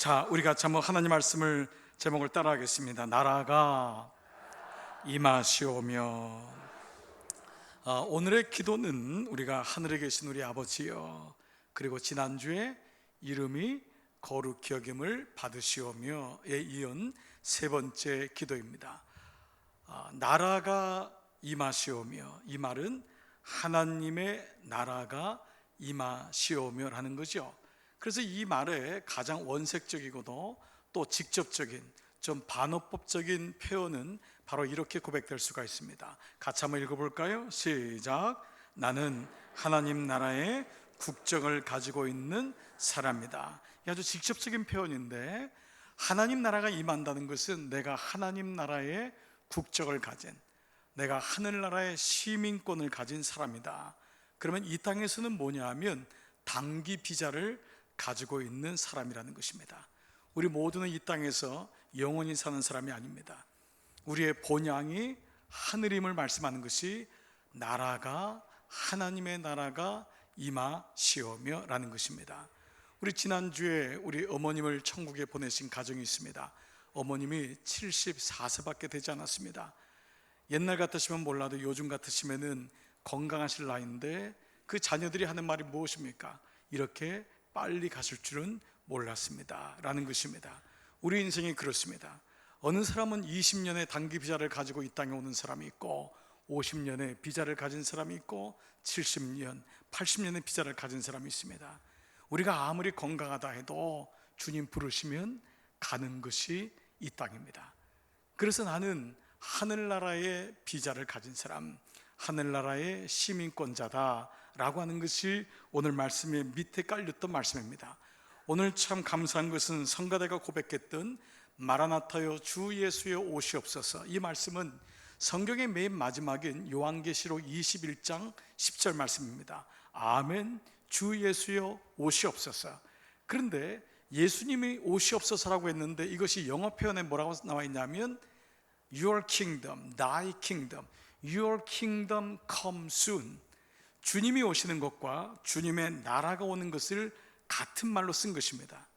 자, 우리 같이 한번 하나님 말씀을 제목을 따라하겠습니다. 나라가 임하시오며. 오늘의 기도는 우리가 하늘에 계신 우리 아버지여, 그리고 지난주에 이름이 거룩히 여김을 받으시오며에 이은 세 번째 기도입니다. 나라가 임하시오며, 이 말은 하나님의 나라가 임하시오며라는 거죠. 그래서 이 말의 가장 원색적이고도 또 직접적인, 좀 반어법적인 표현은 바로 이렇게 고백될 수가 있습니다. 같이 한번 읽어볼까요? 시작. 나는 하나님 나라의 국적을 가지고 있는 사람이다. 아주 직접적인 표현인데, 하나님 나라가 임한다는 것은 내가 하나님 나라의 국적을 가진, 내가 하늘나라의 시민권을 가진 사람이다. 그러면 이 땅에서는 뭐냐 하면 단기 비자를 가지고 있는 사람이라는 것입니다. 우리 모두는 이 땅에서 영원히 사는 사람이 아닙니다. 우리의 본향이 하늘임을 말씀하는 것이 나라가, 하나님의 나라가 임하시오며 라는 것입니다. 우리 지난주에 우리 어머님을 천국에 보내신 가정이 있습니다. 어머님이 74세밖에 되지 않았습니다. 옛날 같으시면 몰라도 요즘 같으시면은 건강하실 나이인데 그 자녀들이 하는 말이 무엇입니까? 이렇게 빨리 가실 줄은 몰랐습니다 라는 것입니다. 우리 인생이 그렇습니다. 어느 사람은 20년의 단기 비자를 가지고 이 땅에 오는 사람이 있고, 50년의 비자를 가진 사람이 있고, 70년, 80년의 비자를 가진 사람이 있습니다. 우리가 아무리 건강하다 해도 주님 부르시면 가는 것이 이 땅입니다. 그래서 나는 하늘나라의 비자를 가진 사람, 하늘나라의 시민권자다 라고 하는 것이 오늘 말씀의 밑에 깔렸던 말씀입니다. 오늘 참 감사한 것은 성가대가 고백했던 마라나타여 주 예수여 오시옵소서, 이 말씀은 성경의 맨 마지막인 요한계시록 21장 10절 말씀입니다. 아멘, 주 예수여 오시옵소서. 그런데 예수님이 오시옵소서라고 했는데 이것이 영어 표현에 뭐라고 나와 있냐면 Your kingdom, thy kingdom, your kingdom come soon. 주님이 오시는 것과 주님의 나라가 오는 것을 같은 말로 쓴 것입니다.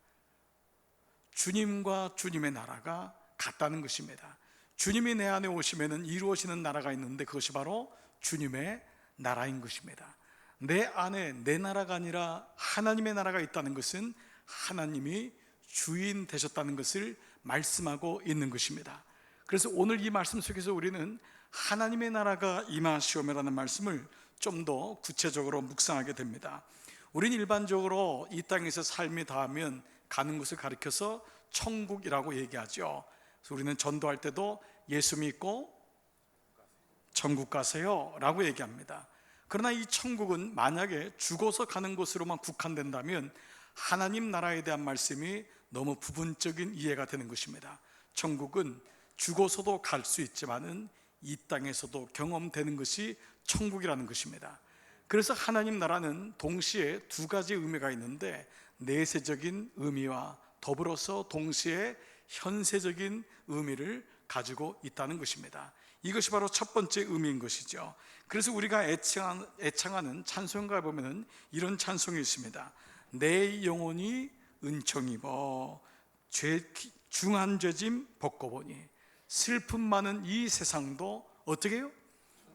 주님과 주님의 나라가 같다는 것입니다. 주님이 내 안에 오시면 이루어지는 나라가 있는데 그것이 바로 주님의 나라인 것입니다. 내 안에 내 나라가 아니라 하나님의 나라가 있다는 것은 하나님이 주인 되셨다는 것을 말씀하고 있는 것입니다. 그래서 오늘 이 말씀 속에서 우리는 하나님의 나라가 임하시오며라는 말씀을 좀 더 구체적으로 묵상하게 됩니다. 우리는 일반적으로 이 땅에서 삶이 닿으면 가는 곳을 가리켜서 천국이라고 얘기하죠. 그래서 우리는 전도할 때도 예수 믿고 천국 가세요 라고 얘기합니다. 그러나 이 천국은 만약에 죽어서 가는 곳으로만 국한된다면 하나님 나라에 대한 말씀이 너무 부분적인 이해가 되는 것입니다. 천국은 죽어서도 갈 수 있지만은 이 땅에서도 경험되는 것이 천국이라는 것입니다. 그래서 하나님 나라는 동시에 두 가지 의미가 있는데, 내세적인 의미와 더불어서 동시에 현세적인 의미를 가지고 있다는 것입니다. 이것이 바로 첫 번째 의미인 것이죠. 그래서 우리가 애창하는 찬송가에 보면 이런 찬송이 있습니다. 내 영혼이 은총 입어 중한 죄짐 벗고 보니 슬픔 많은 이 세상도 어떻게 해요?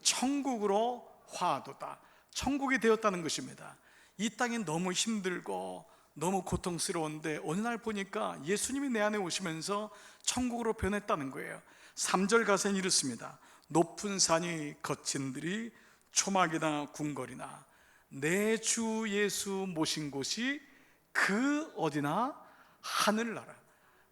천국으로 화하도다. 천국이 되었다는 것입니다. 이 땅이 너무 힘들고 너무 고통스러운데 어느 날 보니까 예수님이 내 안에 오시면서 천국으로 변했다는 거예요. 3절 가사는 이렇습니다. 높은 산이 거친들이 초막이나 궁궐이나 내 주 예수 모신 곳이 그 어디나 하늘나라.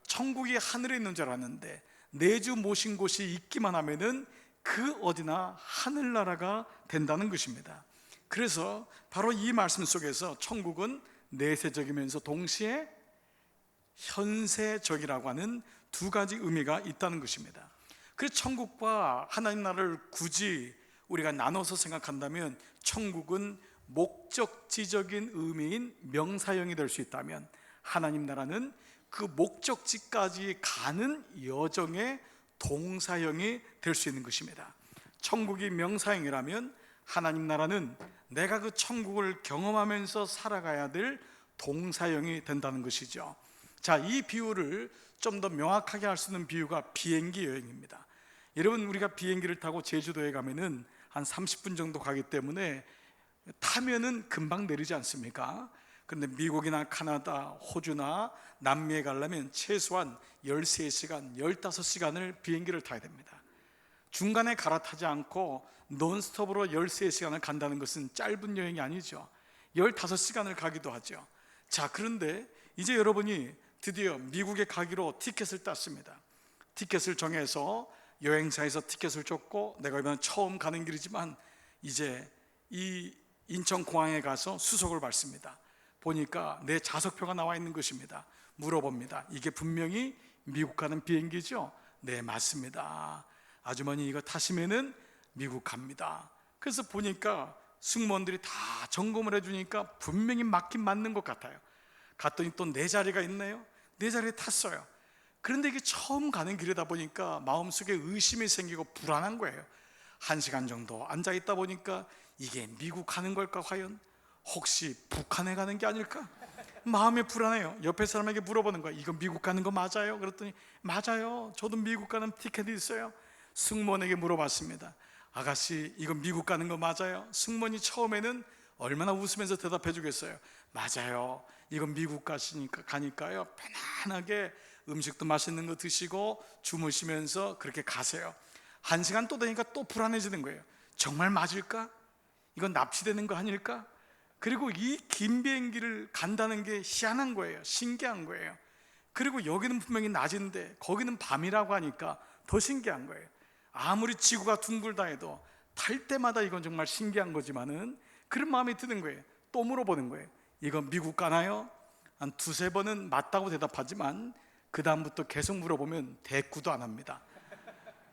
천국이 하늘에 있는 줄 알았는데 내 주 모신 곳이 있기만 하면은 그 어디나 하늘나라가 된다는 것입니다. 그래서 바로 이 말씀 속에서 천국은 내세적이면서 동시에 현세적이라고 하는 두 가지 의미가 있다는 것입니다. 그래서 천국과 하나님 나라를 굳이 우리가 나눠서 생각한다면 천국은 목적지적인 의미인 명사형이 될 수 있다면, 하나님 나라는 그 목적지까지 가는 여정의 동사형이 될 수 있는 것입니다. 천국이 명사형이라면 하나님 나라는 내가 그 천국을 경험하면서 살아가야 될 동사형이 된다는 것이죠. 자, 이 비유를 좀 더 명확하게 할 수 있는 비유가 비행기 여행입니다. 여러분, 우리가 비행기를 타고 제주도에 가면은 한 30분 정도 가기 때문에 타면은 금방 내리지 않습니까? 그런데 미국이나 카나다, 호주나 남미에 가려면 최소한 13시간, 15시간을 비행기를 타야 됩니다. 중간에 갈아타지 않고 논스톱으로 13시간을 간다는 것은 짧은 여행이 아니죠. 15시간을 가기도 하죠. 자, 그런데 이제 여러분이 드디어 미국에 가기로 티켓을 땄습니다. 티켓을 정해서 여행사에서 티켓을 줬고, 내가 이번 처음 가는 길이지만 이제 이 인천공항에 가서 수속을 받습니다. 보니까 내 좌석표가 나와 있는 것입니다. 물어봅니다. 이게 분명히 미국 가는 비행기죠? 네, 맞습니다. 아주머니, 이거 타시면은 미국 갑니다. 그래서 보니까 승무원들이 다 점검을 해주니까 분명히 맞긴 맞는 것 같아요. 갔더니 또 내 자리가 있네요. 내 자리에 탔어요. 그런데 이게 처음 가는 길이다 보니까 마음속에 의심이 생기고 불안한 거예요. 1시간 정도 앉아 있다 보니까 이게 미국 가는 걸까 과연? 혹시 북한에 가는 게 아닐까? 마음이 불안해요. 옆에 사람에게 물어보는 거예요. 이거 미국 가는 거 맞아요? 그랬더니 맞아요. 저도 미국 가는 티켓이 있어요. 승무원에게 물어봤습니다. 아가씨, 이거 미국 가는 거 맞아요? 승무원이 처음에는 얼마나 웃으면서 대답해 주겠어요. 맞아요. 이건 미국 가니까요, 편안하게 음식도 맛있는 거 드시고 주무시면서 그렇게 가세요. 1시간 또 되니까 또 불안해지는 거예요. 정말 맞을까? 이건 납치되는 거 아닐까? 그리고 이 긴 비행기를 간다는 게 희한한 거예요. 신기한 거예요. 그리고 여기는 분명히 낮인데 거기는 밤이라고 하니까 더 신기한 거예요. 아무리 지구가 둥글다 해도 탈 때마다 이건 정말 신기한 거지만은 그런 마음이 드는 거예요. 또 물어보는 거예요. 이건 미국 가나요? 한 2-3번은 맞다고 대답하지만 그 다음부터 계속 물어보면 대꾸도 안 합니다.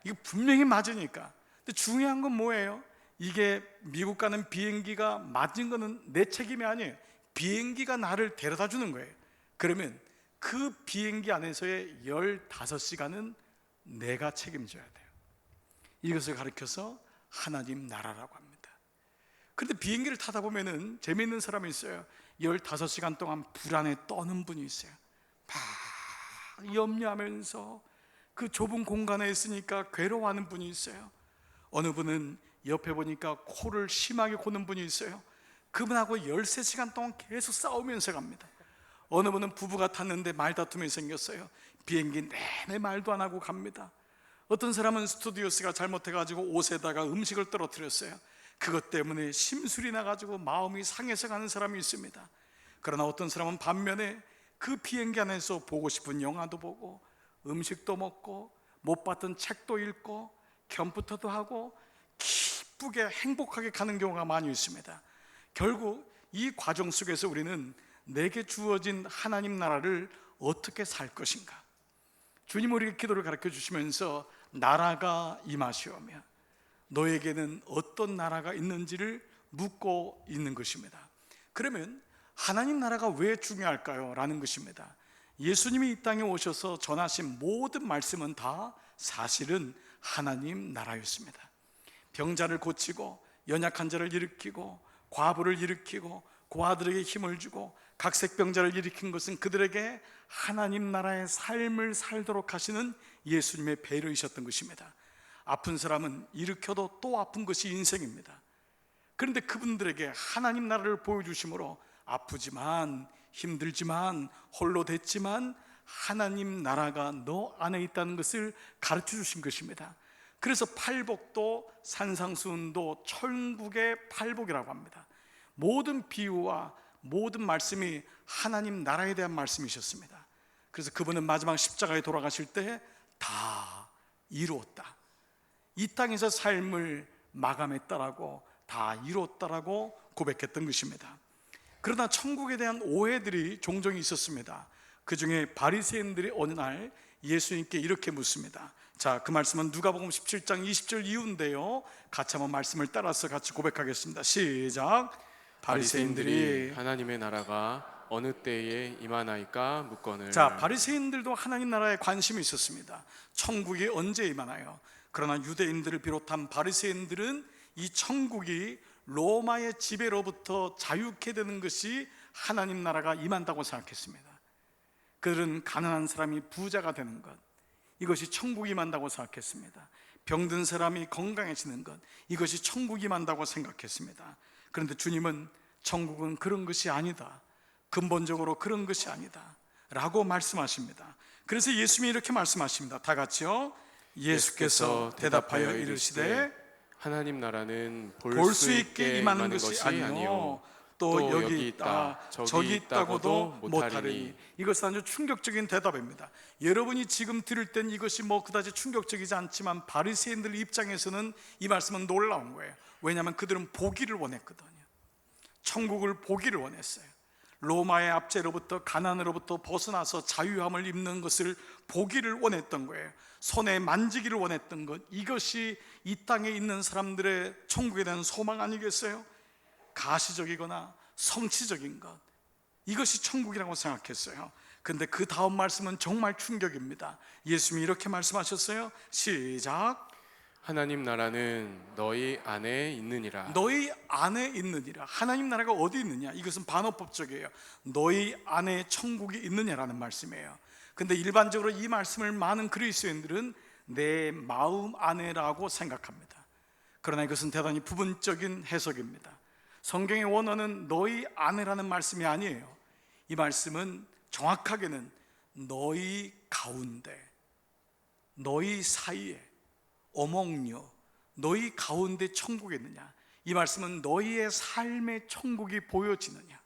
이거 분명히 맞으니까. 근데 중요한 건 뭐예요? 이게 미국 가는 비행기가 맞은 거는 내 책임이 아니에요. 비행기가 나를 데려다 주는 거예요. 그러면 그 비행기 안에서의 15시간은 내가 책임져야 돼요. 이것을 가르쳐서 하나님 나라라고 합니다. 그런데 비행기를 타다 보면은 재미있는 사람이 있어요. 15시간 동안 불안에 떠는 분이 있어요. 막 염려하면서 그 좁은 공간에 있으니까 괴로워하는 분이 있어요. 어느 분은 옆에 보니까 코를 심하게 고는 분이 있어요. 그분하고 13시간 동안 계속 싸우면서 갑니다. 어느 분은 부부가 탔는데 말다툼이 생겼어요. 비행기 내내 말도 안 하고 갑니다. 어떤 사람은 스튜디오스가 잘못해가지고 옷에다가 음식을 떨어뜨렸어요. 그것 때문에 심술이 나가지고 마음이 상해서 가는 사람이 있습니다. 그러나 어떤 사람은 반면에 그 비행기 안에서 보고 싶은 영화도 보고 음식도 먹고 못 봤던 책도 읽고 컴퓨터도 하고 기쁘게 행복하게 가는 경우가 많이 있습니다. 결국 이 과정 속에서 우리는 내게 주어진 하나님 나라를 어떻게 살 것인가? 주님 우리에게 기도를 가르쳐 주시면서 나라가 임하시오며 너에게는 어떤 나라가 있는지를 묻고 있는 것입니다. 그러면 하나님 나라가 왜 중요할까요? 라는 것입니다. 예수님이 이 땅에 오셔서 전하신 모든 말씀은 다 사실은 하나님 나라였습니다. 병자를 고치고 연약한 자를 일으키고 과부를 일으키고 고아들에게 힘을 주고 각색병자를 일으킨 것은 그들에게 하나님 나라의 삶을 살도록 하시는 예수님의 배려이셨던 것입니다. 아픈 사람은 일으켜도 또 아픈 것이 인생입니다. 그런데 그분들에게 하나님 나라를 보여주심으로 아프지만 힘들지만 홀로 됐지만 하나님 나라가 너 안에 있다는 것을 가르쳐 주신 것입니다. 그래서 팔복도 산상수훈도 천국의 팔복이라고 합니다. 모든 비유와 모든 말씀이 하나님 나라에 대한 말씀이셨습니다. 그래서 그분은 마지막 십자가에 돌아가실 때 다 이루었다, 이 땅에서 삶을 마감했다라고, 다 이루었다라고 고백했던 것입니다. 그러나 천국에 대한 오해들이 종종 있었습니다. 그 중에 바리새인들이 어느 날 예수님께 이렇게 묻습니다. 자, 그 말씀은 누가복음 17장 20절 이후인데요, 같이 한번 말씀을 따라서 같이 고백하겠습니다. 시작. 바리새인들이 하나님의 나라가 어느 때에 임하나이까 묻거늘. 자, 바리새인들도 하나님 나라에 관심이 있었습니다. 천국이 언제 임하나요? 그러나 유대인들을 비롯한 바리새인들은 이 천국이 로마의 지배로부터 자유케 되는 것이 하나님 나라가 임한다고 생각했습니다. 그들은 가난한 사람이 부자가 되는 것, 이것이 천국이 임한다고 생각했습니다. 병든 사람이 건강해지는 것, 이것이 천국이 임한다고 생각했습니다. 그런데 주님은 천국은 그런 것이 아니다, 근본적으로 그런 것이 아니다 라고 말씀하십니다. 그래서 예수님이 이렇게 말씀하십니다. 다 같이요. 예수께서 대답하여 이르시되 하나님 나라는 볼 수 있게 임하는 것이 아니요 또 여기 있다 저기 있다고도 못하리니. 이것은 아주 충격적인 대답입니다. 여러분이 지금 들을 땐 이것이 그다지 충격적이지 않지만 바리새인들 입장에서는 이 말씀은 놀라운 거예요. 왜냐하면 그들은 보기를 원했거든요. 천국을 보기를 원했어요. 로마의 압제로부터, 가난으로부터 벗어나서 자유함을 입는 것을 보기를 원했던 거예요. 손에 만지기를 원했던 것, 이것이 이 땅에 있는 사람들의 천국에 대한 소망 아니겠어요? 가시적이거나 성취적인 것, 이것이 천국이라고 생각했어요. 근데 그 다음 말씀은 정말 충격입니다. 예수님이 이렇게 말씀하셨어요. 시작. 하나님 나라는 너희 안에 있느니라. 너희 안에 있느니라. 하나님 나라가 어디 있느냐? 이것은 반어법적이에요. 너희 안에 천국이 있느냐라는 말씀이에요. 근데 일반적으로 이 말씀을 많은 그리스도인들은 내 마음 안에라고 생각합니다. 그러나 이것은 대단히 부분적인 해석입니다. 성경의 원어는 너희 안에라는 말씀이 아니에요. 이 말씀은 정확하게는 너희 가운데, 너희 사이에, 어몽요, 너희 가운데 천국이 있느냐. 이 말씀은 너희의 삶의 천국이 보여지느냐,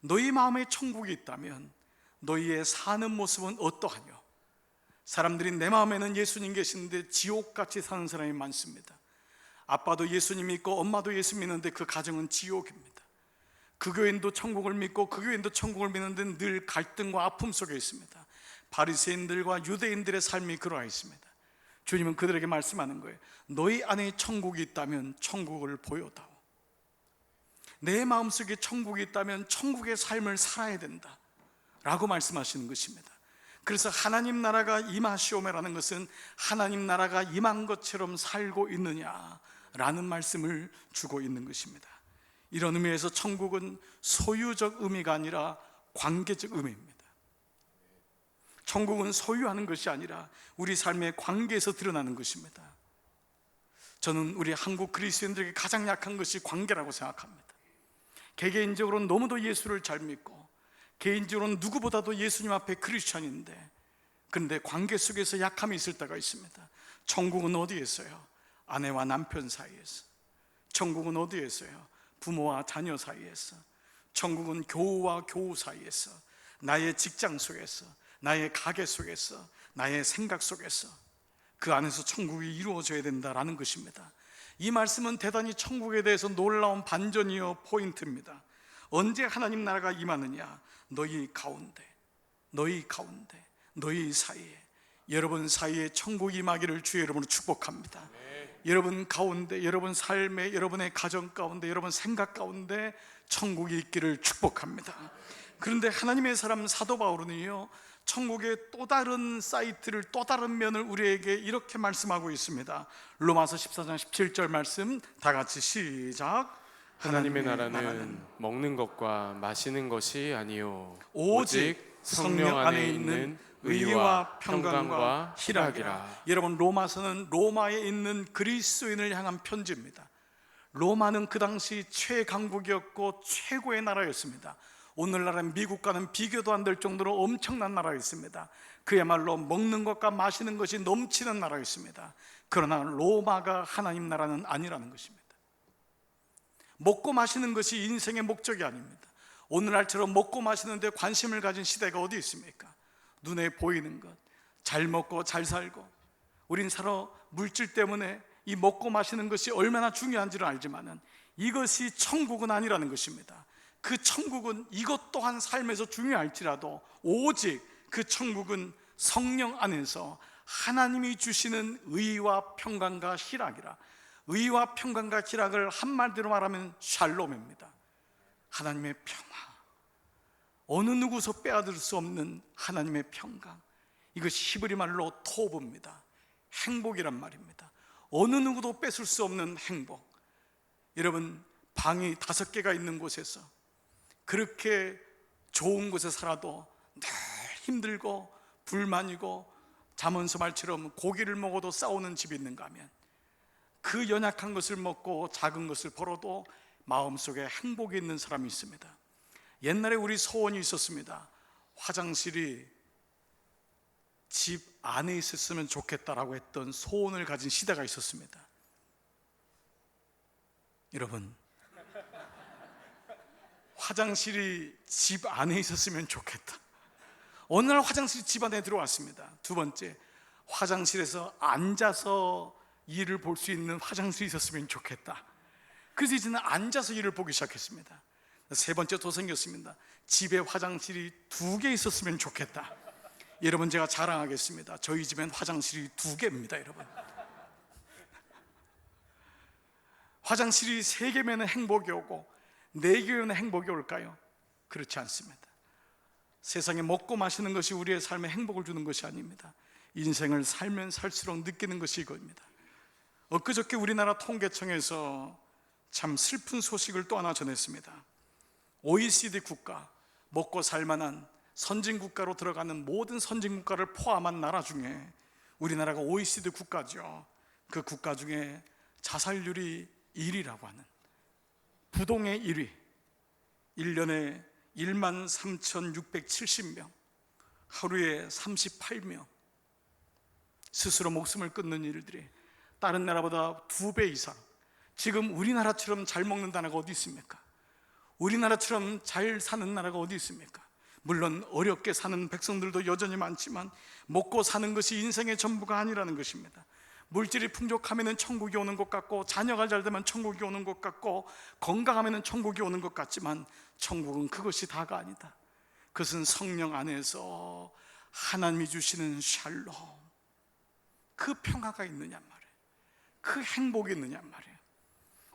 너희 마음에 천국이 있다면 너희의 사는 모습은 어떠하며. 사람들이 내 마음에는 예수님 계시는데 지옥같이 사는 사람이 많습니다. 아빠도 예수님 믿고 엄마도 예수 믿는데 그 가정은 지옥입니다. 그 교인도 천국을 믿고 그 교인도 천국을 믿는데 늘 갈등과 아픔 속에 있습니다. 바리새인들과 유대인들의 삶이 그러하 있습니다. 주님은 그들에게 말씀하는 거예요. 너희 안에 천국이 있다면 천국을 보여다오. 내 마음속에 천국이 있다면 천국의 삶을 살아야 된다 라고 말씀하시는 것입니다. 그래서 하나님 나라가 임하시오메라는 것은 하나님 나라가 임한 것처럼 살고 있느냐라는 말씀을 주고 있는 것입니다. 이런 의미에서 천국은 소유적 의미가 아니라 관계적 의미입니다. 천국은 소유하는 것이 아니라 우리 삶의 관계에서 드러나는 것입니다. 저는 우리 한국 그리스도인들에게 가장 약한 것이 관계라고 생각합니다. 개개인적으로는 너무도 예수를 잘 믿고 개인적으로는 누구보다도 예수님 앞에 크리스천인데, 그런데 관계 속에서 약함이 있을 때가 있습니다. 천국은 어디에 있어요? 아내와 남편 사이에서. 천국은 어디에 있어요? 부모와 자녀 사이에서. 천국은 교우와 교우 사이에서, 나의 직장 속에서, 나의 가게 속에서, 나의 생각 속에서, 그 안에서 천국이 이루어져야 된다라는 것입니다. 이 말씀은 대단히 천국에 대해서 놀라운 반전이요 포인트입니다. 언제 하나님 나라가 임하느냐? 너희 가운데, 너희 가운데, 너희 사이에, 여러분 사이에 천국이 임하기를 주의 이름으로 축복합니다. 여러분 가운데, 여러분 삶에, 여러분의 가정 가운데, 여러분 생각 가운데 천국이 있기를 축복합니다. 그런데 하나님의 사람 사도 바울은요, 천국의 또 다른 사이트를, 또 다른 면을 우리에게 이렇게 말씀하고 있습니다. 로마서 14장 17절 말씀 다 같이 시작. 하나님의 나라는 먹는 것과 마시는 것이 아니요 오직 성령 안에 있는 의와 평강과 희락이라. 여러분, 로마서는 로마에 있는 그리스도인을 향한 편지입니다. 로마는 그 당시 최강국이었고 최고의 나라였습니다. 오늘날은 미국과는 비교도 안 될 정도로 엄청난 나라였습니다. 그야말로 먹는 것과 마시는 것이 넘치는 나라였습니다. 그러나 로마가 하나님 나라는 아니라는 것입니다. 먹고 마시는 것이 인생의 목적이 아닙니다. 오늘날처럼 먹고 마시는데 관심을 가진 시대가 어디 있습니까? 눈에 보이는 것, 잘 먹고 잘 살고, 우린 서로 물질 때문에 이 먹고 마시는 것이 얼마나 중요한지를 알지만은 이것이 천국은 아니라는 것입니다. 그 천국은 이것 또한 삶에서 중요할지라도 오직 그 천국은 성령 안에서 하나님이 주시는 의와 평강과 희락이라. 의와 평강과 희락을 한마디로 말하면 샬롬입니다. 하나님의 평화, 어느 누구서 빼앗을 수 없는 하나님의 평강, 이것이 히브리 말로 토브입니다. 행복이란 말입니다. 어느 누구도 뺏을 수 없는 행복. 여러분, 방이 5개가 있는 곳에서 그렇게 좋은 곳에 살아도 늘 힘들고 불만이고 잠언서 말처럼 고기를 먹어도 싸우는 집이 있는가 하면 그 연약한 것을 먹고 작은 것을 벌어도 마음속에 행복이 있는 사람이 있습니다. 옛날에 우리 소원이 있었습니다. 화장실이 집 안에 있었으면 좋겠다라고 했던 소원을 가진 시대가 있었습니다. 여러분, 화장실이 집 안에 있었으면 좋겠다. 어느 날 화장실이 집 안에 들어왔습니다. 두 번째, 화장실에서 앉아서 일을 볼 수 있는 화장실이 있었으면 좋겠다. 그래서 이제는 앉아서 일을 보기 시작했습니다. 세 번째 또 생겼습니다. 집에 화장실이 2개 있었으면 좋겠다. 여러분, 제가 자랑하겠습니다. 저희 집엔 화장실이 2개입니다. 여러분, 화장실이 3개면 행복이 오고 4개면 행복이 올까요? 그렇지 않습니다. 세상에 먹고 마시는 것이 우리의 삶에 행복을 주는 것이 아닙니다. 인생을 살면 살수록 느끼는 것이 이겁니다. 엊그저께 우리나라 통계청에서 참 슬픈 소식을 또 하나 전했습니다. OECD 국가, 먹고 살만한 선진국가로 들어가는 모든 선진국가를 포함한 나라 중에 우리나라가 OECD 국가죠. 그 국가 중에 자살률이 1위라고 하는, 부동의 1위, 1년에 13,670명, 하루에 38명 스스로 목숨을 끊는 일들이 다른 나라보다 2배 이상. 지금 우리나라처럼 잘 먹는 나라가 어디 있습니까? 우리나라처럼 잘 사는 나라가 어디 있습니까? 물론 어렵게 사는 백성들도 여전히 많지만 먹고 사는 것이 인생의 전부가 아니라는 것입니다. 물질이 풍족하면 천국이 오는 것 같고, 자녀가 잘 되면 천국이 오는 것 같고, 건강하면 천국이 오는 것 같지만 천국은 그것이 다가 아니다. 그것은 성령 안에서 하나님이 주시는 샬롬, 그 평화가 있느냐 말이에요. 그 행복이 있느냐 말이에요.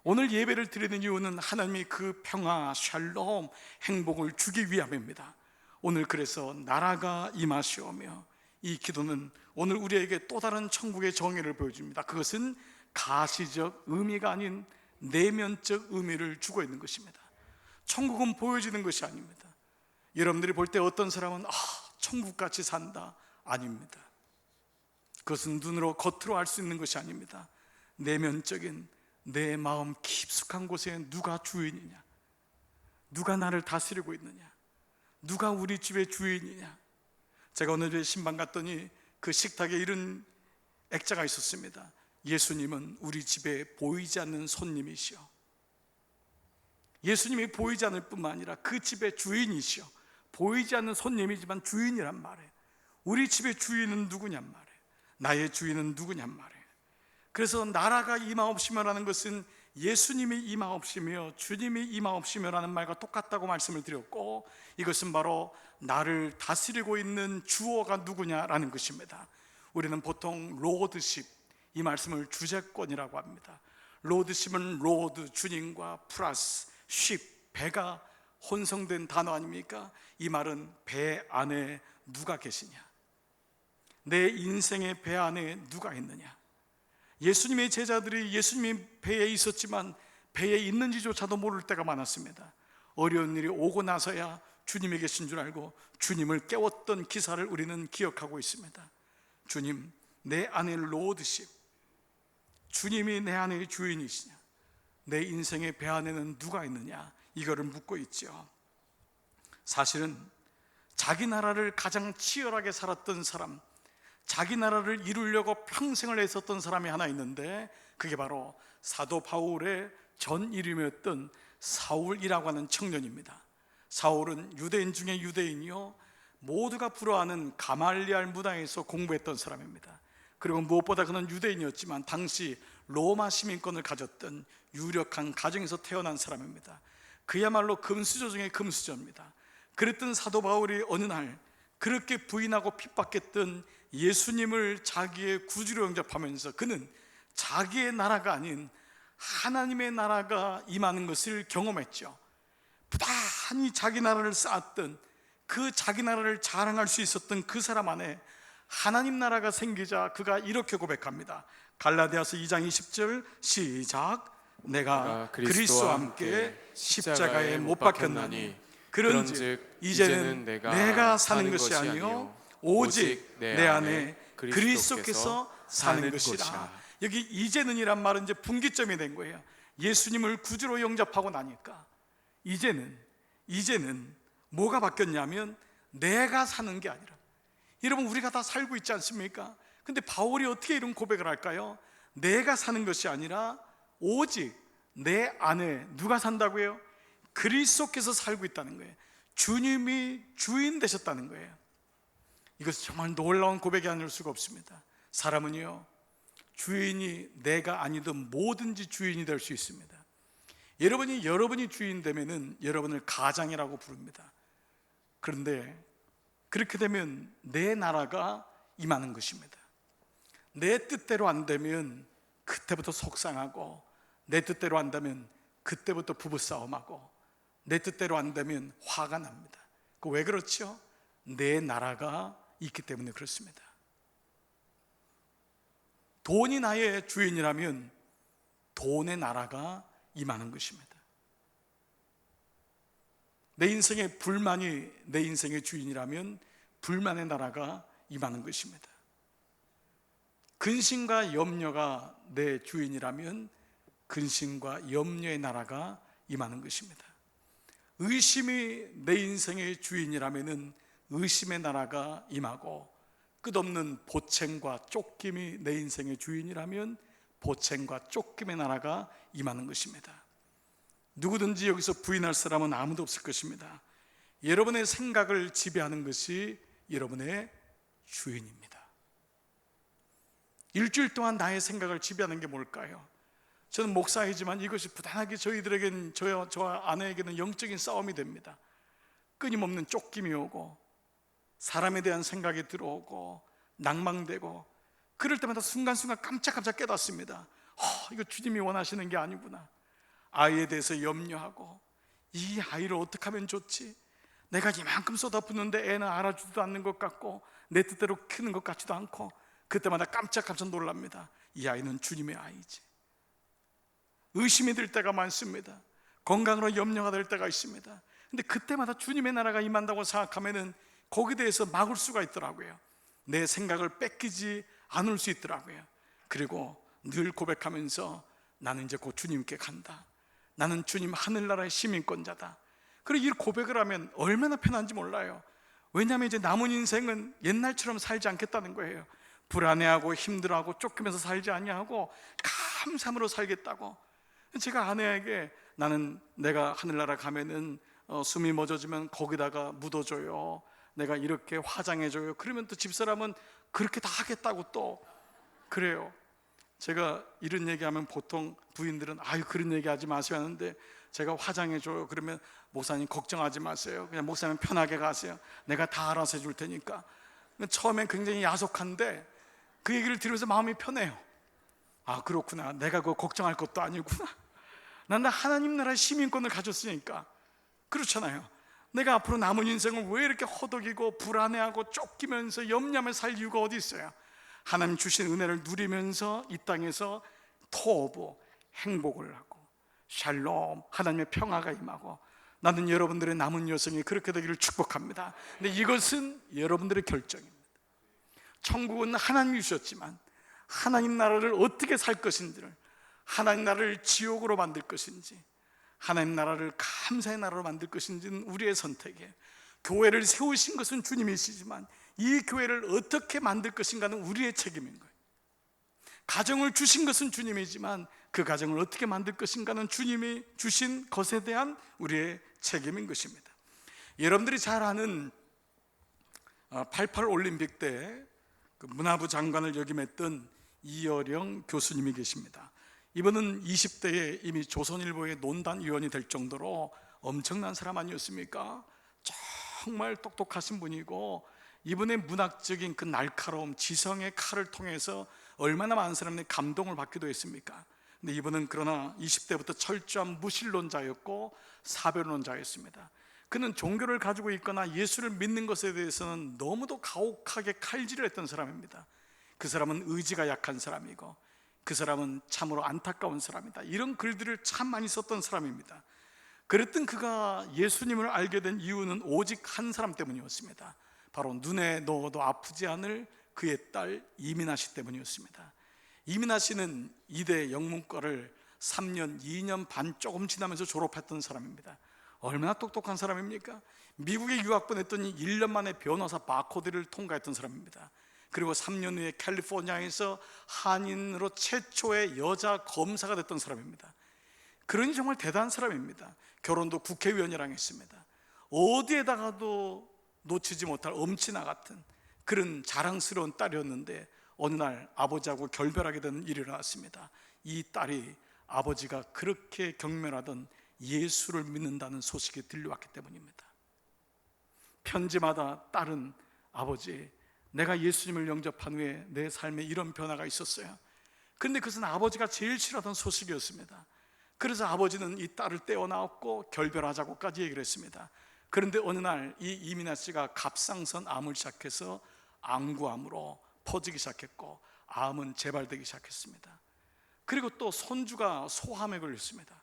오늘 예배를 드리는 이유는 하나님이 그 평화, 샬롬, 행복을 주기 위함입니다. 오늘 그래서 나라가 임하시오며, 이 기도는 오늘 우리에게 또 다른 천국의 정의를 보여줍니다. 그것은 가시적 의미가 아닌 내면적 의미를 주고 있는 것입니다. 천국은 보여지는 것이 아닙니다. 여러분들이 볼 때 어떤 사람은 천국같이 산다, 아닙니다. 그것은 눈으로 겉으로 알 수 있는 것이 아닙니다. 내면적인 내 마음 깊숙한 곳에 누가 주인이냐, 누가 나를 다스리고 있느냐, 누가 우리 집의 주인이냐. 제가 어느 날 신방 갔더니 그 식탁에 이런 액자가 있었습니다. 예수님은 우리 집에 보이지 않는 손님이시오. 예수님이 보이지 않을 뿐만 아니라 그 집의 주인이시오. 보이지 않는 손님이지만 주인이란 말이에요. 우리 집의 주인은 누구냔 말이에요. 나의 주인은 누구냔 말이에요. 그래서 나라가 임하옵시며라는 것은 예수님이 임하옵시며 주님이 임하옵시며라는 말과 똑같다고 말씀을 드렸고, 이것은 바로 나를 다스리고 있는 주어가 누구냐라는 것입니다. 우리는 보통 로드십, 이 말씀을 주재권이라고 합니다. 로드십은 로드, 주님과 플러스 쉽, 배가 혼성된 단어 아닙니까? 이 말은 배 안에 누가 계시냐, 내 인생의 배 안에 누가 있느냐. 예수님의 제자들이 예수님이 배에 있었지만 배에 있는지조차도 모를 때가 많았습니다. 어려운 일이 오고 나서야 주님이 계신 줄 알고 주님을 깨웠던 기사를 우리는 기억하고 있습니다. 주님, 내 안에 로드십, 주님이 내 안의 주인이시냐, 내 인생의 배 안에는 누가 있느냐, 이거를 묻고 있죠. 사실은 자기 나라를 가장 치열하게 살았던 사람, 자기 나라를 이루려고 평생을 애썼던 사람이 하나 있는데, 그게 바로 사도 바울의 전 이름이었던 사울이라고 하는 청년입니다. 사울은 유대인 중에 유대인이요, 모두가 부러워하는 가말리알 문화에서 공부했던 사람입니다. 그리고 무엇보다 그는 유대인이었지만 당시 로마 시민권을 가졌던 유력한 가정에서 태어난 사람입니다. 그야말로 금수저 중에 금수저입니다. 그랬던 사도 바울이 어느 날 그렇게 부인하고 핍박했던 예수님을 자기의 구주로 영접하면서 그는 자기의 나라가 아닌 하나님의 나라가 임하는 것을 경험했죠. 부단히 자기 나라를 쌓았던, 그 자기 나라를 자랑할 수 있었던 그 사람 안에 하나님 나라가 생기자 그가 이렇게 고백합니다. 갈라디아서 2장 20절 시작. 내가 그리스도와 함께 십자가에 못 박혔나니 그런즉 이제는 내가 사는 것이 아니요 오직 내 안에 그리스도께서 사는 것이라. 여기 이제는이란 말은 이제 분기점이 된 거예요. 예수님을 구주로 영접하고 나니까 이제는 뭐가 바뀌었냐면 내가 사는 게 아니라, 여러분 우리가 다 살고 있지 않습니까? 근데 바울이 어떻게 이런 고백을 할까요? 내가 사는 것이 아니라 오직 내 안에 누가 산다고요? 그리스도께서 살고 있다는 거예요. 주님이 주인 되셨다는 거예요. 이것은 정말 놀라운 고백이 아닐 수가 없습니다. 사람은요, 주인이 내가 아니든 뭐든지 주인이 될 수 있습니다. 여러분이 주인 되면은 여러분을 가장이라고 부릅니다. 그런데 그렇게 되면 내 나라가 임하는 것입니다. 내 뜻대로 안 되면 그때부터 속상하고, 내 뜻대로 안 되면 그때부터 부부싸움하고, 내 뜻대로 안 되면 화가 납니다. 왜 그렇죠? 내 나라가 있기 때문에 그렇습니다. 돈이 나의 주인이라면 돈의 나라가 임하는 것입니다. 내 인생의 불만이 내 인생의 주인이라면 불만의 나라가 임하는 것입니다. 근심과 염려가 내 주인이라면 근심과 염려의 나라가 임하는 것입니다. 의심이 내 인생의 주인이라면 의심의 나라가 임하고, 끝없는 보채과 쫓김이 내 인생의 주인이라면 보채과 쫓김의 나라가 임하는 것입니다. 누구든지 여기서 부인할 사람은 아무도 없을 것입니다. 여러분의 생각을 지배하는 것이 여러분의 주인입니다. 일주일 동안 나의 생각을 지배하는 게 뭘까요? 저는 목사이지만 이것이 부단하게 저희들에게는, 저와 아내에게는 영적인 싸움이 됩니다. 끊임없는 쫓김이 오고, 사람에 대한 생각이 들어오고, 낭망되고, 그럴 때마다 순간순간 깜짝깜짝 깨닫습니다. 이거 주님이 원하시는 게 아니구나. 아이에 대해서 염려하고, 이 아이를 어떻게 하면 좋지? 내가 이만큼 쏟아붓는데 애는 알아주지도 않는 것 같고, 내 뜻대로 크는 것 같지도 않고, 그때마다 깜짝깜짝 놀랍니다. 이 아이는 주님의 아이지. 의심이 들 때가 많습니다. 건강으로 염려가 될 때가 있습니다. 근데 그때마다 주님의 나라가 임한다고 생각하면은 거기에 대해서 막을 수가 있더라고요. 내 생각을 뺏기지 않을 수 있더라고요. 그리고 늘 고백하면서 나는 이제 곧 주님께 간다. 나는 주님 하늘나라의 시민권자다. 그리고 이 고백을 하면 얼마나 편한지 몰라요. 왜냐하면 이제 남은 인생은 옛날처럼 살지 않겠다는 거예요. 불안해하고 힘들어하고 쫓기면서 살지 아니하고 감사함으로 살겠다고. 제가 아내에게 나는 내가 하늘나라 가면은 숨이 멎어지면 거기다가 묻어줘요. 내가 이렇게 화장해줘요. 그러면 또 집사람은 그렇게 다 하겠다고 또 그래요. 제가 이런 얘기하면 보통 부인들은 아유 그런 얘기하지 마세요 하는데, 제가 화장해줘요 그러면 목사님 걱정하지 마세요. 그냥 목사님 편하게 가세요. 내가 다 알아서 해줄 테니까. 처음엔 굉장히 야속한데 그 얘기를 들으면서 마음이 편해요. 아 그렇구나. 내가 그거 걱정할 것도 아니구나. 난 하나님 나라의 시민권을 가졌으니까. 그렇잖아요. 내가 앞으로 남은 인생을 왜 이렇게 허덕이고 불안해하고 쫓기면서 염려하며 살 이유가 어디 있어요? 하나님 주신 은혜를 누리면서 이 땅에서 토부 행복을 하고 샬롬 하나님의 평화가 임하고, 나는 여러분들의 남은 여생이 그렇게 되기를 축복합니다. 근데 이것은 여러분들의 결정입니다. 천국은 하나님이 주셨지만 하나님 나라를 어떻게 살 것인지를, 하나님 나라를 지옥으로 만들 것인지 하나님 나라를 감사의 나라로 만들 것인지는 우리의 선택이에요. 교회를 세우신 것은 주님이시지만 이 교회를 어떻게 만들 것인가는 우리의 책임인 거예요. 가정을 주신 것은 주님이지만 그 가정을 어떻게 만들 것인가는 주님이 주신 것에 대한 우리의 책임인 것입니다. 여러분들이 잘 아는 88 올림픽 때 그 문화부 장관을 역임했던 이어령 교수님이 계십니다. 이분은 20대에 이미 조선일보의 논단위원이 될 정도로 엄청난 사람 아니었습니까? 정말 똑똑하신 분이고, 이분의 문학적인 그 날카로움, 지성의 칼을 통해서 얼마나 많은 사람들이 감동을 받기도 했습니까? 근데 이분은 그러나 20대부터 철저한 무신론자였고 사변론자였습니다. 그는 종교를 가지고 있거나 예수를 믿는 것에 대해서는 너무도 가혹하게 칼질을 했던 사람입니다. 그 사람은 의지가 약한 사람이고 그 사람은 참으로 안타까운 사람이다. 이런 글들을 참 많이 썼던 사람입니다. 그랬던 그가 예수님을 알게 된 이유는 오직 한 사람 때문이었습니다. 바로 눈에 넣어도 아프지 않을 그의 딸 이민아 씨 때문이었습니다. 이민아 씨는 이대 영문과를 3년, 2년 반 조금 지나면서 졸업했던 사람입니다. 얼마나 똑똑한 사람입니까? 미국에 유학 보냈더니 1년 만에 변호사 바코드를 통과했던 사람입니다. 그리고 3년 후에 캘리포니아에서 한인으로 최초의 여자 검사가 됐던 사람입니다. 그러니 정말 대단한 사람입니다. 결혼도 국회의원이랑 했습니다. 어디에다가도 놓치지 못할 엄친아 같은 그런 자랑스러운 딸이었는데 어느 날 아버지하고 결별하게 되는 일이 일어났습니다. 이 딸이 아버지가 그렇게 경멸하던 예수를 믿는다는 소식이 들려왔기 때문입니다. 편지마다 딸은 아버지, 내가 예수님을 영접한 후에 내 삶에 이런 변화가 있었어요. 그런데 그것은 아버지가 제일 싫어하던 소식이었습니다. 그래서 아버지는 이 딸을 떼어놨고 결별하자고까지 얘기를 했습니다. 그런데 어느 날 이 이민아 씨가 갑상선 암을 시작해서 안구암으로 퍼지기 시작했고 암은 재발되기 시작했습니다. 그리고 또 손주가 소암에 걸렸습니다.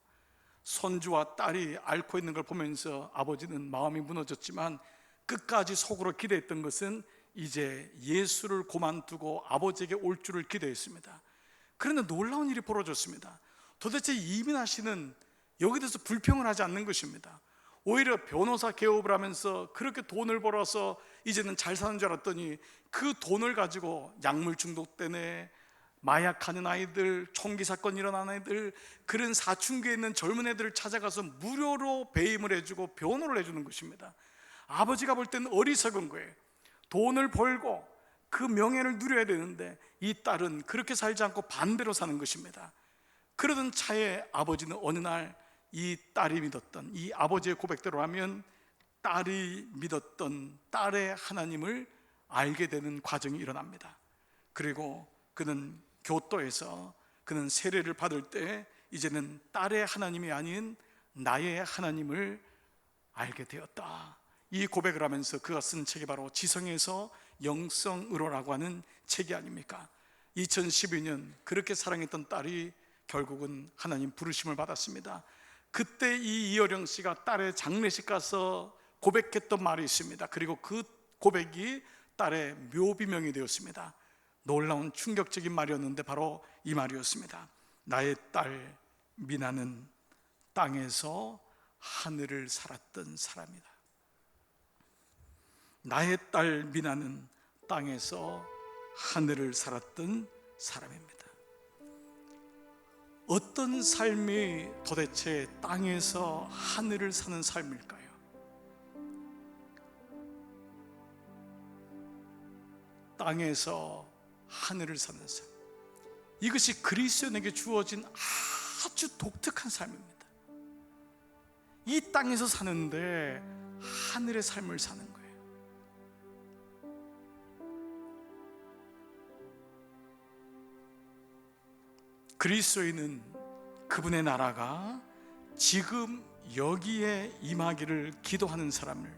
손주와 딸이 앓고 있는 걸 보면서 아버지는 마음이 무너졌지만 끝까지 속으로 기대했던 것은 이제 예수를 그만두고 아버지에게 올 줄을 기대했습니다. 그런데 놀라운 일이 벌어졌습니다. 도대체 이민아 씨는 여기 대해서 불평을 하지 않는 것입니다. 오히려 변호사 개업을 하면서 그렇게 돈을 벌어서 이제는 잘 사는 줄 알았더니 그 돈을 가지고 약물 중독되네, 마약하는 아이들, 총기 사건 일어난 아이들, 그런 사춘기에 있는 젊은 애들을 찾아가서 무료로 배임을 해주고 변호를 해주는 것입니다. 아버지가 볼 때는 어리석은 거예요. 돈을 벌고 그 명예를 누려야 되는데 이 딸은 그렇게 살지 않고 반대로 사는 것입니다. 그러던 차에 아버지는 어느 날 이 딸이 믿었던, 이 아버지의 고백대로 하면 딸이 믿었던 딸의 하나님을 알게 되는 과정이 일어납니다. 그리고 그는 교토에서 그는 세례를 받을 때 이제는 딸의 하나님이 아닌 나의 하나님을 알게 되었다. 이 고백을 하면서 그가 쓴 책이 바로 지성에서 영성으로라고 하는 책이 아닙니까? 2012년 그렇게 사랑했던 딸이 결국은 하나님 부르심을 받았습니다. 그때 이 이어령 씨가 딸의 장례식 가서 고백했던 말이 있습니다. 그리고 그 고백이 딸의 묘비명이 되었습니다. 놀라운 충격적인 말이었는데 바로 이 말이었습니다. 나의 딸 미나는 땅에서 하늘을 살았던 사람이다. 나의 딸 미나는 땅에서 하늘을 살았던 사람입니다. 어떤 삶이 도대체 땅에서 하늘을 사는 삶일까요? 땅에서 하늘을 사는 삶, 이것이 그리스도인에게 주어진 아주 독특한 삶입니다. 이 땅에서 사는데 하늘의 삶을 사는 거예요. 그리스도인은 그분의 나라가 지금 여기에 임하기를 기도하는 사람을,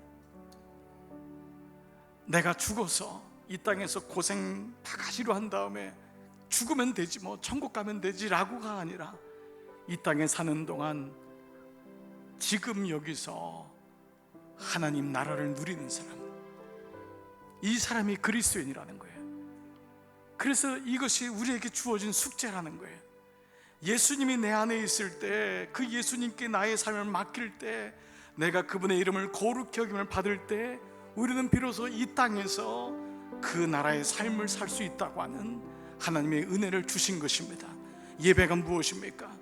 내가 죽어서 이 땅에서 고생 바가지로 한 다음에 죽으면 되지, 뭐 천국 가면 되지 라고가 아니라 이 땅에 사는 동안 지금 여기서 하나님 나라를 누리는 사람, 이 사람이 그리스도인이라는 거예요. 그래서 이것이 우리에게 주어진 숙제라는 거예요. 예수님이 내 안에 있을 때, 그 예수님께 나의 삶을 맡길 때, 내가 그분의 이름을 거룩히 여김을 받을 때 우리는 비로소 이 땅에서 그 나라의 삶을 살 수 있다고 하는 하나님의 은혜를 주신 것입니다. 예배가 무엇입니까?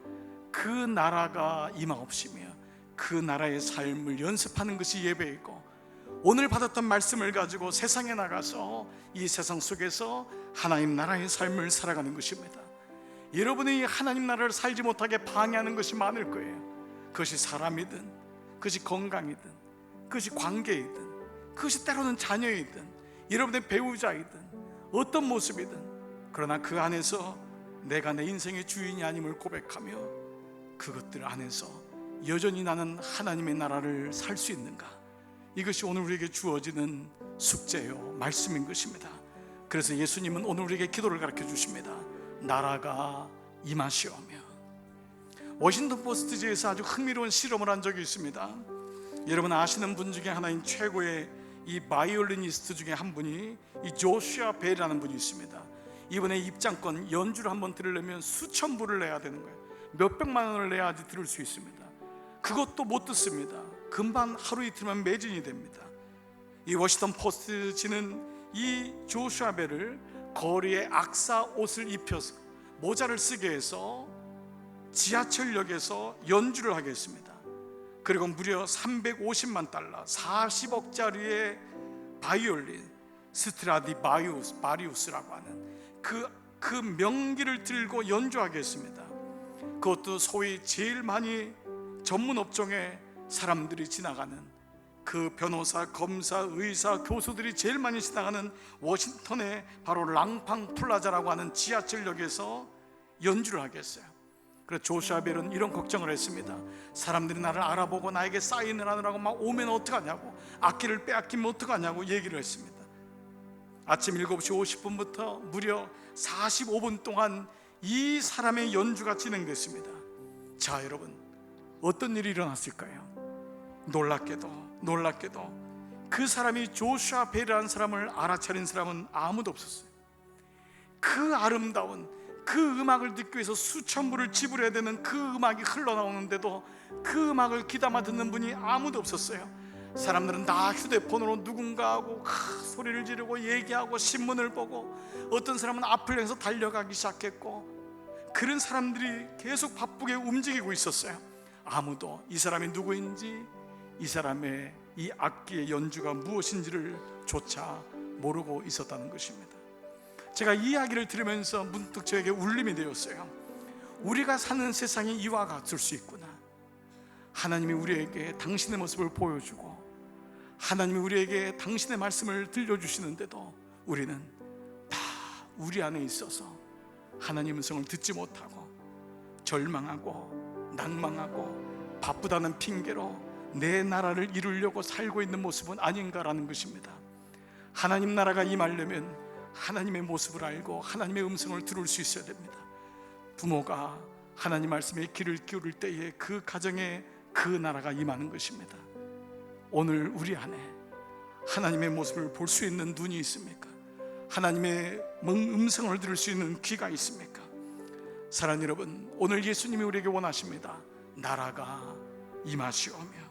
그 나라가 임하옵시며 그 나라의 삶을 연습하는 것이 예배이고, 오늘 받았던 말씀을 가지고 세상에 나가서 이 세상 속에서 하나님 나라의 삶을 살아가는 것입니다. 여러분이 하나님 나라를 살지 못하게 방해하는 것이 많을 거예요. 그것이 사람이든, 그것이 건강이든, 그것이 관계이든, 그것이 때로는 자녀이든, 여러분의 배우자이든, 어떤 모습이든, 그러나 그 안에서 내가 내 인생의 주인이 아님을 고백하며 그것들 안에서 여전히 나는 하나님의 나라를 살 수 있는가, 이것이 오늘 우리에게 주어지는 숙제요, 말씀인 것입니다. 그래서 예수님은 오늘 우리에게 기도를 가르쳐 주십니다. 나라가 임하시오며. 워싱턴 포스트지에서 아주 흥미로운 실험을 한 적이 있습니다. 여러분 아시는 분 중에 하나인 최고의 이 바이올리니스트 중에 한 분이 이 조슈아 벨이라는 분이 있습니다. 이번에 입장권 연주를 한번 들으려면 수천 불을 내야 되는 거예요. 몇백만 원을 내야지 들을 수 있습니다. 그것도 못 듣습니다. 금방 하루 이틀만 매진이 됩니다. 이 워싱턴 포스트지는 이 조슈아 벨을 거리에 악사 옷을 입혀서 모자를 쓰게 해서 지하철역에서 연주를 하게 했습니다. 그리고 무려 350만 달러 40억짜리의 바이올린 스트라디바리우스라고 하는 그 명기를 들고 연주하게 했습니다. 그것도 소위 제일 많이 전문 업종의 사람들이 지나가는, 그 변호사, 검사, 의사, 교수들이 제일 많이 지나가는 워싱턴의 바로 랑팡 플라자라고 하는 지하철역에서 연주를 하게 했어요. 그래서 조슈아 벨은 이런 걱정을 했습니다. 사람들이 나를 알아보고 나에게 사인을 하느라고 막 오면 어떡하냐고, 악기를 빼앗기면 어떡하냐고 얘기를 했습니다. 아침 7시 50분부터 무려 45분 동안 이 사람의 연주가 진행됐습니다. 자, 여러분 어떤 일이 일어났을까요? 놀랍게도 그 사람이 조슈아 벨이라는 사람을 알아차린 사람은 아무도 없었어요. 그 아름다운 그 음악을 듣기 위해서 수천 불을 지불해야 되는 그 음악이 흘러나오는데도 그 음악을 귀담아 듣는 분이 아무도 없었어요. 사람들은 다 휴대폰으로 누군가하고 소리를 지르고 얘기하고 신문을 보고, 어떤 사람은 앞을 향해서 달려가기 시작했고, 그런 사람들이 계속 바쁘게 움직이고 있었어요. 아무도 이 사람이 누구인지, 이 사람의 이 악기의 연주가 무엇인지를 조차 모르고 있었다는 것입니다. 제가 이 이야기를 들으면서 문득 저에게 울림이 되었어요. 우리가 사는 세상이 이와 같을 수 있구나. 하나님이 우리에게 당신의 모습을 보여주고, 하나님이 우리에게 당신의 말씀을 들려주시는데도 우리는 다 우리 안에 있어서 하나님의 음성을 듣지 못하고 절망하고 낭망하고 바쁘다는 핑계로 내 나라를 이루려고 살고 있는 모습은 아닌가라는 것입니다. 하나님 나라가 임하려면 하나님의 모습을 알고 하나님의 음성을 들을 수 있어야 됩니다. 부모가 하나님 말씀에 귀를 기울일 때에 그 가정에 그 나라가 임하는 것입니다. 오늘 우리 안에 하나님의 모습을 볼 수 있는 눈이 있습니까? 하나님의 음성을 들을 수 있는 귀가 있습니까? 사랑하는 여러분, 오늘 예수님이 우리에게 원하십니다. 나라가 임하시오며,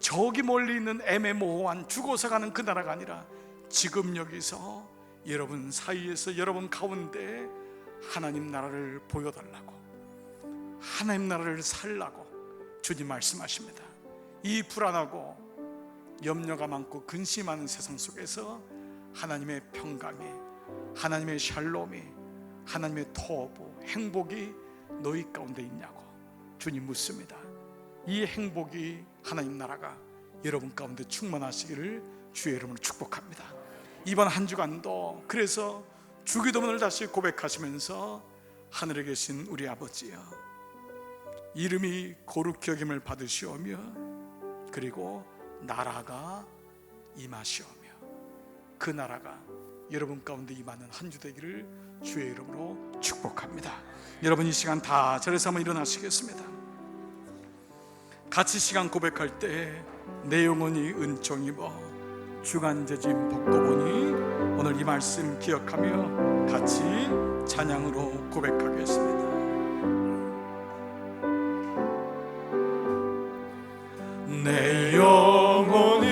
저기 멀리 있는 애매모호한 죽어서 가는 그 나라가 아니라 지금 여기서 여러분 사이에서, 여러분 가운데 하나님 나라를 보여달라고, 하나님 나라를 살라고 주님 말씀하십니다. 이 불안하고 염려가 많고 근심이 많은 세상 속에서 하나님의 평강이, 하나님의 샬롬이, 하나님의 토부, 행복이 너희 가운데 있냐고 주님 묻습니다. 이 행복이, 하나님 나라가 여러분 가운데 충만하시기를 주의 이름으로 축복합니다. 이번 한 주간도 그래서 주기도문을 다시 고백하시면서, 하늘에 계신 우리 아버지여, 이름이 거룩히 여김을 받으시오며, 그리고 나라가 임하시오며, 그 나라가 여러분 가운데 임하는 한 주 되기를 주의 이름으로 축복합니다. 여러분 이 시간 다 자리에서 한번 일어나시겠습니다. 같이 시간 고백할 때 내 영혼이 은총 입어 주간제짐 벗고 보니, 오늘 이 말씀 기억하며 같이 찬양으로 고백하겠습니다. 내 영혼이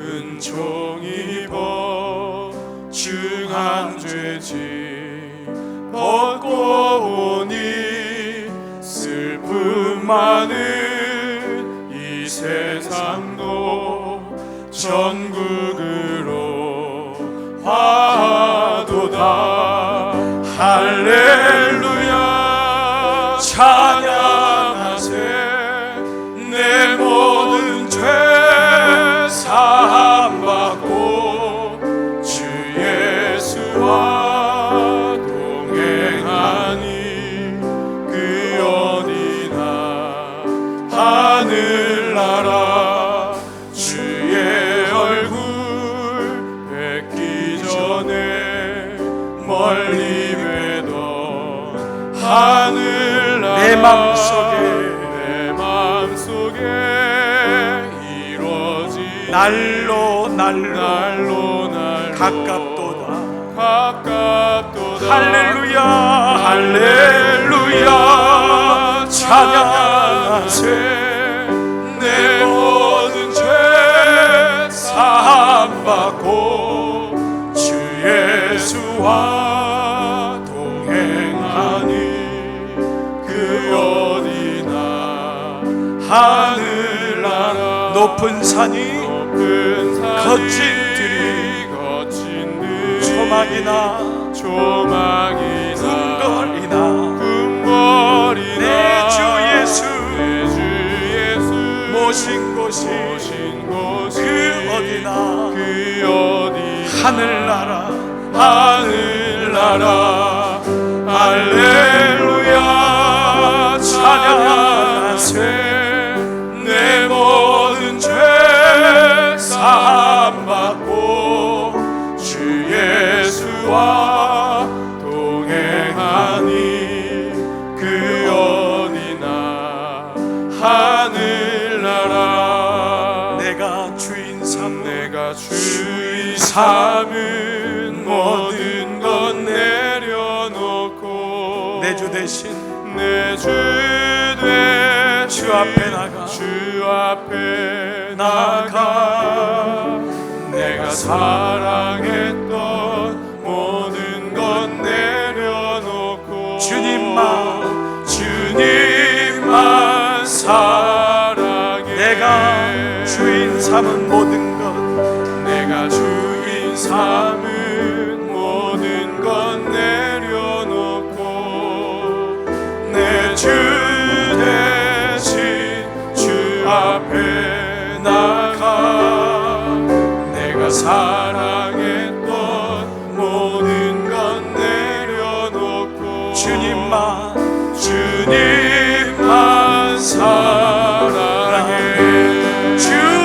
은총 입어 중한죄짐 벗고 오니, 슬픔 많은 이 세상도 천국으로 화도다. 할렐루야 찬양하세. 내 모든 죄 사함받고 주 예수와 동행하니, 그 어디나 하늘나라 주의 얼굴 뵙기 전에 멀리 뵈던 하늘나라 내 마음속에 이루어진 날로 가깝도다. 할렐루야 할렐루야 찬양하세. 내 모든 죄 사함받고 주 예수와 동행하니 그 어디나 하늘나라 높은 산이 거친 들이 조막이나 궁궐이나 내 주 예수 모신 곳이 그 어디나 하늘나라 할렐루야 찬양하세. 내 모든 죄 사함받고 주 예수와 동행하니 그 어디나 하늘나라. 내가 주인 삼은 모든 것 내려놓고 내 주 대신 주 앞에 나가 내가 사랑했던 모든 것 내려놓고 주님만 사랑해. 내가 주인 삼은 모든 것 내려놓고 내 주 대신 주 앞에 나가 내가 사랑했던 모든 것 내려놓고 주님만 사랑해. 주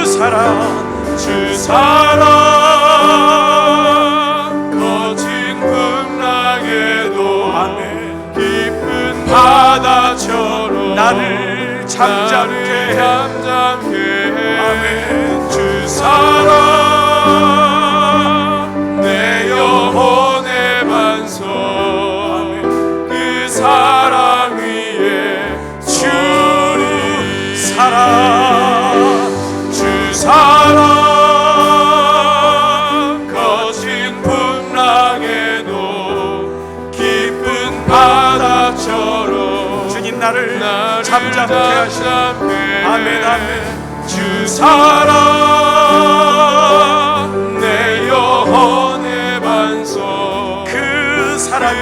사랑 거친 풍랑에도 깊은 바다처럼 나를 잠잠케 해. 주 사랑 내 영혼의 반석 그 사랑 위에 주 사랑 거친 풍랑에도 깊은 바다처럼 주님 나를 잠잠케 하시네. 아멘. 주 사랑 내 영혼의 반석 그 사랑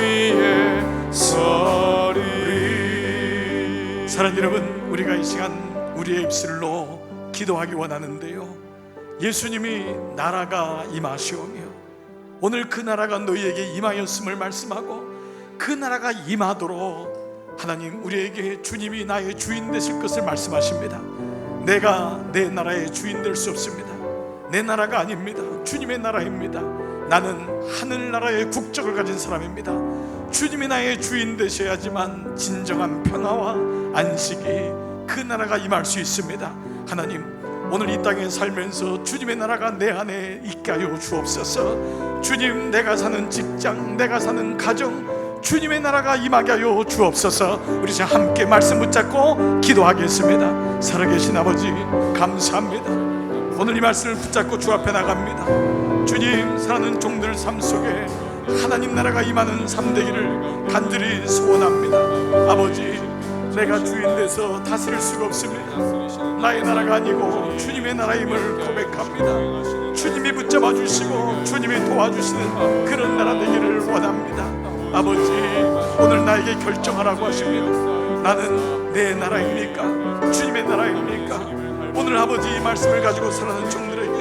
위에 서리. 사랑하는 여러분, 우리가 이 시간 우리의 입술로 기도하기 원하는데요, 예수님이 나라가 임하시오며 오늘 그 나라가 너희에게 임하였음을 말씀하고 그 나라가 임하도록 하나님 우리에게 주님이 나의 주인 되실 것을 말씀하십니다. 내가 내 나라의 주인 될 수 없습니다. 내 나라가 아닙니다. 주님의 나라입니다. 나는 하늘나라의 국적을 가진 사람입니다. 주님이 나의 주인 되셔야지만 진정한 평화와 안식이 그 나라가 임할 수 있습니다. 하나님, 오늘 이 땅에 살면서 주님의 나라가 내 안에 있게 하여 주옵소서. 주님, 내가 사는 직장, 내가 사는 가정, 주님의 나라가 임하게 하여 주옵소서. 우리 자 함께 말씀 붙잡고 기도하겠습니다. 살아계신 아버지 감사합니다. 오늘 이 말씀을 붙잡고 주 앞에 나갑니다. 주님, 사는 종들 삶 속에 하나님 나라가 임하는 삶 되기를 간절히 소원합니다. 아버지, 내가 주인 돼서 다스릴 수가 없습니다. 나의 나라가 아니고 주님의 나라임을 고백합니다. 주님이 붙잡아 주시고 주님이 도와주시는 그런 나라 되기를 원합니다. 아버지, 오늘 나에게 결정하라고 하십니다. 나는 내 나라입니까? 주님의 나라입니까? 오늘 아버지 이 말씀을 가지고 살아가는 종들에게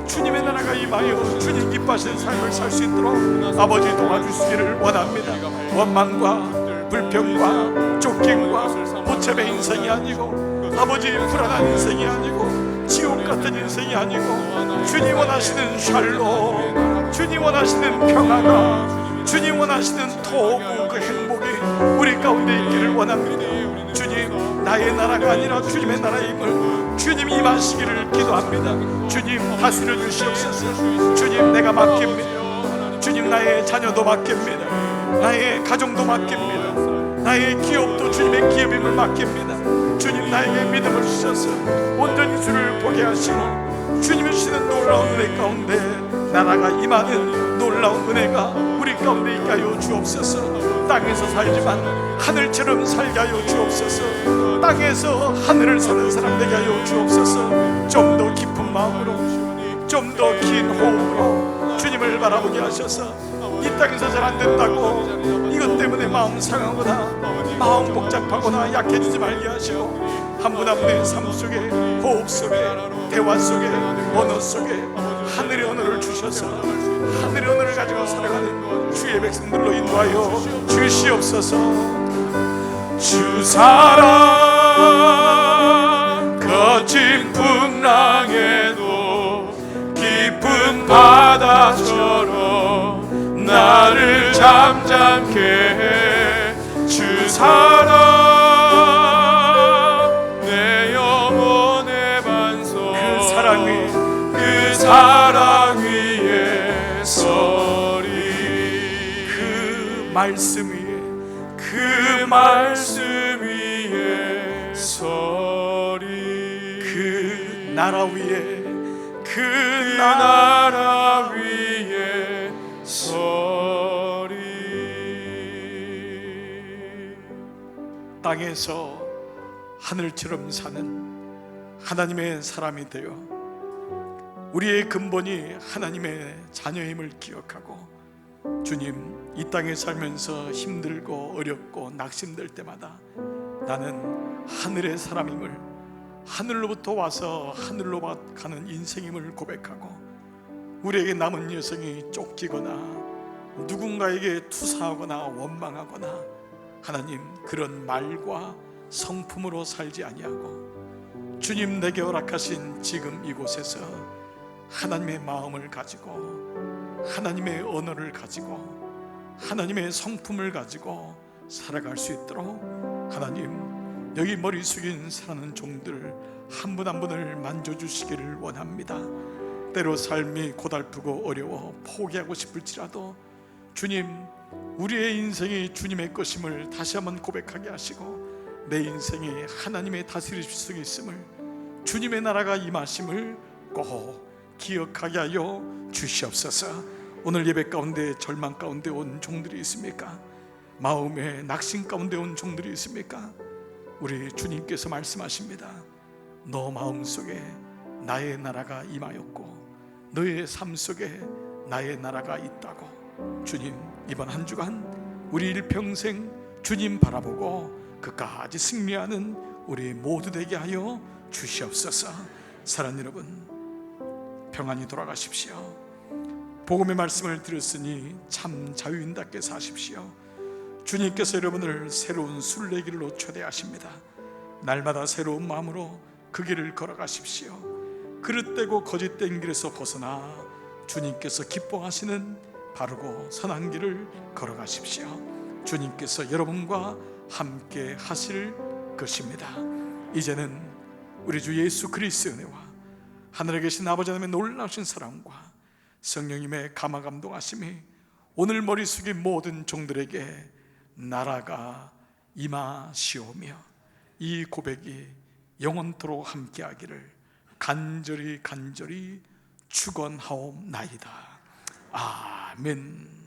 주님의 나라가 임하여 주님 기뻐하시는 삶을 살 수 있도록 아버지 도와주시기를 원합니다. 원망과 불평과 쫓김과 모체의 인생이 아니고 아버지 불안한 인생이 아니고 지옥 같은 인생이 아니고 주님 원하시는 샬롬, 주님 원하시는 평화가 주님 원하시는 도구 그 행복이 우리 가운데 있기를 원합니다. 주님, 나의 나라가 아니라 주님의 나라임을 주님 임하시기를 기도합니다. 주님, 다스려 주시옵소서. 주님, 내가 맡깁니다. 주님, 나의 자녀도 맡깁니다. 나의 가정도 맡깁니다. 나의 기업도 주님의 기업임을 맡깁니다. 주님, 나에게 믿음을 주셔서 온전히 주를 보게 하시고 주님이 주시는 놀라운 은혜 가운데 나라가 임하는 놀라운 은혜가 우리 가운데 있게 하여 주옵소서. 땅에서 살지만 하늘처럼 살게 하여 주옵소서. 땅에서 하늘을 사는 사람 되게 하여 주옵소서. 좀 더 깊은 마음으로, 좀 더 긴 호흡으로 주님을 바라보게 하셔서 이 땅에서 잘 안 된다고 이것 때문에 마음 상하거나 마음 복잡하거나 약해지지 말게 하시고 한 분 한 분의 삶 속에, 호흡 속에, 대화 속에, 언어 속에 하늘의 언어를 주셔서 하늘의 언어를 가지고 살아가는 주의 백성들로 인도하여 주시옵소서. 주 사랑 거친 풍랑에도 깊은 바다처럼 나를 잠잠케 해. 주 사랑 내 영혼의 반석 그 사랑 위에 서리. 그 말씀 위에 서리. 그 나라 위에 그 나라 위에 서리. 땅에서 하늘처럼 사는 하나님의 사람이 되어 우리의 근본이 하나님의 자녀임을 기억하고 주님, 이 땅에 살면서 힘들고 어렵고 낙심될 때마다 나는 하늘의 사람임을, 하늘로부터 와서 하늘로 가는 인생임을 고백하고 우리에게 남은 여생이 쫓기거나 누군가에게 투사하거나 원망하거나 하나님, 그런 말과 성품으로 살지 아니하고 주님 내게 허락하신 지금 이곳에서 하나님의 마음을 가지고 하나님의 언어를 가지고 하나님의 성품을 가지고 살아갈 수 있도록 하나님, 여기 머리 숙인 사는 종들 한 분 한 분을 만져주시기를 원합니다. 때로 삶이 고달프고 어려워 포기하고 싶을지라도 주님, 우리의 인생이 주님의 것임을 다시 한번 고백하게 하시고 내 인생이 하나님의 다스리실 수 있음을, 주님의 나라가 임하심을 꼭 기억하게 하여 주시옵소서. 오늘 예배 가운데 절망 가운데 온 종들이 있습니까? 마음에 낙심 가운데 온 종들이 있습니까? 우리 주님께서 말씀하십니다. 너 마음속에 나의 나라가 임하였고 너의 삶 속에 나의 나라가 있다고. 주님, 이번 한 주간 우리 일평생 주님 바라보고 끝까지 승리하는 우리 모두 되게 하여 주시옵소서. 사랑하는 여러분, 평안히 돌아가십시오. 복음의 말씀을 들었으니 참 자유인답게 사십시오. 주님께서 여러분을 새로운 순례길로 초대하십니다. 날마다 새로운 마음으로 그 길을 걸어가십시오. 그릇되고 거짓된 길에서 벗어나 주님께서 기뻐하시는 바르고 선한 길을 걸어가십시오. 주님께서 여러분과 함께 하실 것입니다. 이제는 우리 주 예수 그리스도의 은혜와 하늘에 계신 아버지 하나님의 놀라우신 사랑과 성령님의 감화 감동하심이 오늘 머리 숙인 모든 종들에게 나라가 임하시오며 이 고백이 영원토록 함께하기를 간절히 축원하옵나이다. 아멘.